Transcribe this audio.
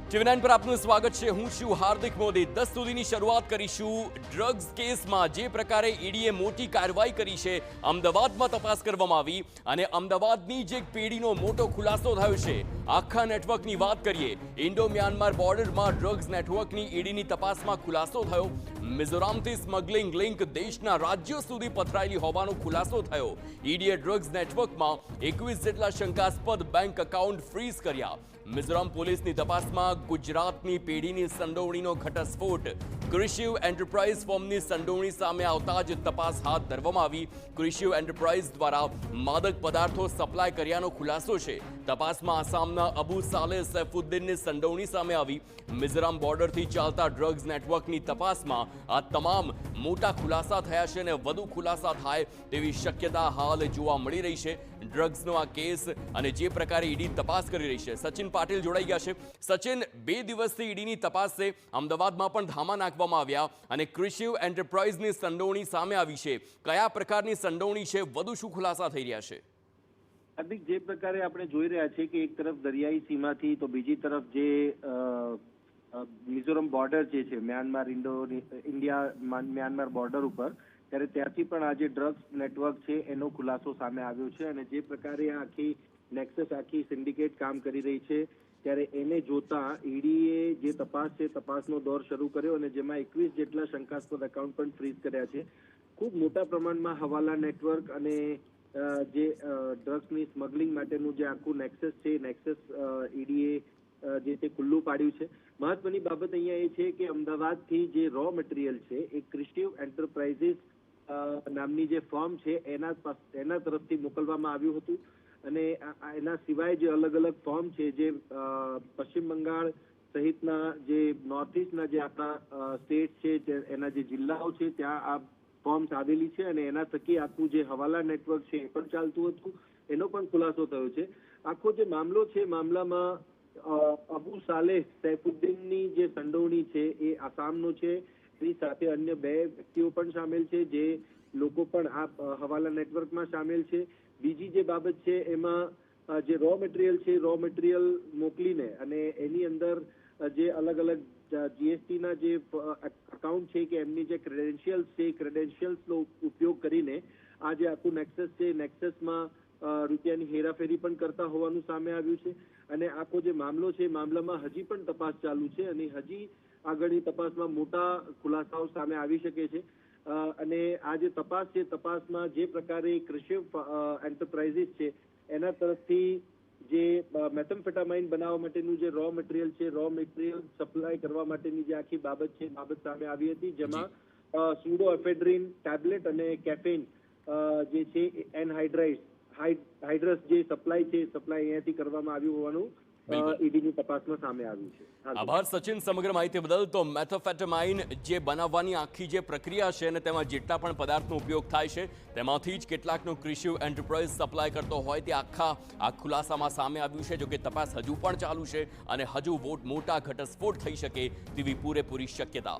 ટીવી9 પર આપનું સ્વાગત છે। હું છું હાર્દિક મોદી। 10 સુધીની શરૂઆત કરીશું। ડ્રગ્સ કેસમાં જે પ્રકારે ઈડીએ મોટી કાર્યવાહી કરી છે, અમદાવાદમાં તપાસ કરવામાં આવી અને અમદાવાદની જે એક પેઢીનો મોટો ખુલાસો થયો છે। આખા નેટવર્કની વાત કરીએ, ઇન્ડો મ્યાનમાર બોર્ડરમાં ડ્રગ્સ નેટવર્કની ઈડીની તપાસમાં ખુલાસો થયો। મિઝોરમથી સ્મગલિંગ લિંક દેશના રાજ્યો સુધી પથરાયેલી હોવાનો ખુલાસો થયો। ઈડીએ ડ્રગ્સ નેટવર્કમાં 21 જેટલા શંકાસ્પદ બેંક એકાઉન્ટ ફ્રીઝ કર્યા। મિઝોરમ પોલીસની તપાસમાં ગુજરાતની પેઢીની સંડોવણીનો ઘટસ્ફોટ। ક્રિશિવ એન્ટરપ્રાઇઝ ફોર્મની સંડોવણી સામે આવતા જ તપાસ હાથ ધરવામાં આવી। ક્રિશિવ એન્ટરપ્રાઇઝ દ્વારા માદક પદાર્થો સપ્લાય કર્યાનો ખુલાસો છે। તપાસમાં આસામના અબુ સાલેહ સૈફુદ્દીનની સંડોવણી સામે આવી। મિઝોરમ બોર્ડરથી ચાલતા ડ્રગ્સ નેટવર્કની તપાસમાં આ તમામ મોટા ખુલાસા થયા છે અને વધુ ખુલાસા થાય તેવી શક્યતા હાલ જોવા મળી રહી છે। ડ્રગ્સનો આ કેસ અને જે પ્રકારે ઈડી તપાસ કરી રહી છે। સચિન પાટીલ જોડાઈ ગયા છે। સચિન, 2 દિવસથી ઈડીની તપાસ છે, અમદાવાદમાં પણ ધામા નાખવામાં આવ્યા અને ક્રિશિવ એન્ટરપ્રાઇઝની સંડોવણી સામે આવી છે। કયા પ્રકારની સંડોવણી છે, વધુ શું ખુલાસા થઈ રહ્યા છે? હાર્દિક, જે પ્રકારે આપણે જોઈ રહ્યા છીએ કે એક તરફ દરિયાઈ સીમાથી તો બીજી તરફ જે મિઝોરમ બોર્ડર જે છે મ્યાનમાર ઇન્ડિયા મ્યાનમાર બોર્ડર ઉપર, ત્યારે ત્યાંથી પણ આ જે ડ્રગ્સ નેટવર્ક છે એનો ખુલાસો સામે આવ્યો છે અને જે પ્રકારે આખી નેક્સસ આખી સિન્ડિકેટ કામ કરી રહી છે, ત્યારે એને જોતા ઈડીએ જે તપાસ છે તપાસનો દોર શરૂ કર્યો અને જેમાં 21 જેટલા શંકાસ્પદ એકાઉન્ટ પણ ફ્રીઝ કર્યા છે। ખૂબ મોટા પ્રમાણમાં હવાલા નેટવર્ક અને જે ડ્રગ્સની સ્મગલિંગ માટેનું જે આખું નેક્સસ છે, નેક્સસ ઈડીએ જે તે ખુલ્લું પાડ્યું છે। મહત્વની બાબત અહીંયા એ છે કે અમદાવાદથી જે રો મટીરિયલ છે એ ક્રિશિવ એન્ટરપ્રાઇઝીસ નામની જે ફર્મ છે એના તરફથી મોકલવામાં આવ્યું હતું અને એના સિવાય જે અલગ અલગ ફોર્મ છે જે પશ્ચિમ બંગાળ સહિતના જે નોર્થ ઇસ્ટના જે આપણા સ્ટેટ છે એના જે જિલ્લાઓ છે ત્યાં આ ફોર્મ્સ આવેલી છે અને એના થકી આખું જે હવાલા નેટવર્ક છે એ પણ ચાલતું હતું, એનો પણ ખુલાસો થયો છે। આખો જે મામલો છે, મામલામાં અબુ સાલેહ સૈફુદ્દીનની જે સંડોવણી છે એ આસામનો છે। એની સાથે અન્ય 2 વ્યક્તિઓ પણ સામેલ છે, જે લોકો પણ આ હવાલા નેટવર્કમાં સામેલ છે। બીજી જે બાબત છે એમાં જે રો મટીરિયલ છે, રો મટીરિયલ મોકલીને અને એની અંદર જે અલગ અલગ જીએસટીના જે અકાઉન્ટ છે કે એમની જે ક્રેડેન્શિયલ્સ છે, ક્રેડેન્શિયલ્સનો ઉપયોગ કરીને આ જે આખું નેક્સસ છે, નેક્સસમાં રૂપિયાની હેરાફેરી પણ કરતા હોવાનું સામે આવ્યું છે અને આખો જે મામલો છે, મામલામાં હજી પણ તપાસ ચાલુ છે અને હજી આગળની તપાસમાં મોટા ખુલાસાઓ સામે આવી શકે છે અને આ જે તપાસ છે, તપાસમાં જે પ્રકારે ક્રિશિવ એન્ટરપ્રાઇઝીસ છે એના તરફથી જે મેથેમ્ફેટામાઇન બનાવવા માટેનું જે રો મટીરિયલ છે, રો મટીરિયલ સપ્લાય કરવા માટેની જે આખી બાબત છે, બાબત સામે આવી હતી, જેમાં સ્યુડોએફેડ્રીન ટેબ્લેટ અને કેફેઇન જે છે હાઇડ્રસ જે સપ્લાય છે, સપ્લાય અહીંયાથી કરવામાં આવ્યું હોવાનું ઈડીની તપાસમાં સામે આવ્યું છે। આભાર સચિન સમગ્ર માહિતી બદલ। તો મેથેમ્ફેટામાઇન જે બનાવવાની આખી જે પ્રક્રિયા છે અને તેમાં જેટલા પણ પદાર્થનો ઉપયોગ થાય છે તેમાંથી જ કેટલાકનો ક્રિશિવ એન્ટરપ્રાઇઝ સપ્લાય કરતો હોય તે આ ખુલાસામાં સામે આવ્યું છે। જોકે તપાસ હજુ પણ ચાલુ છે અને હજુ મોટા ઘટસ્ફોટ થઈ શકે તેવી પૂરેપૂરી શક્યતા।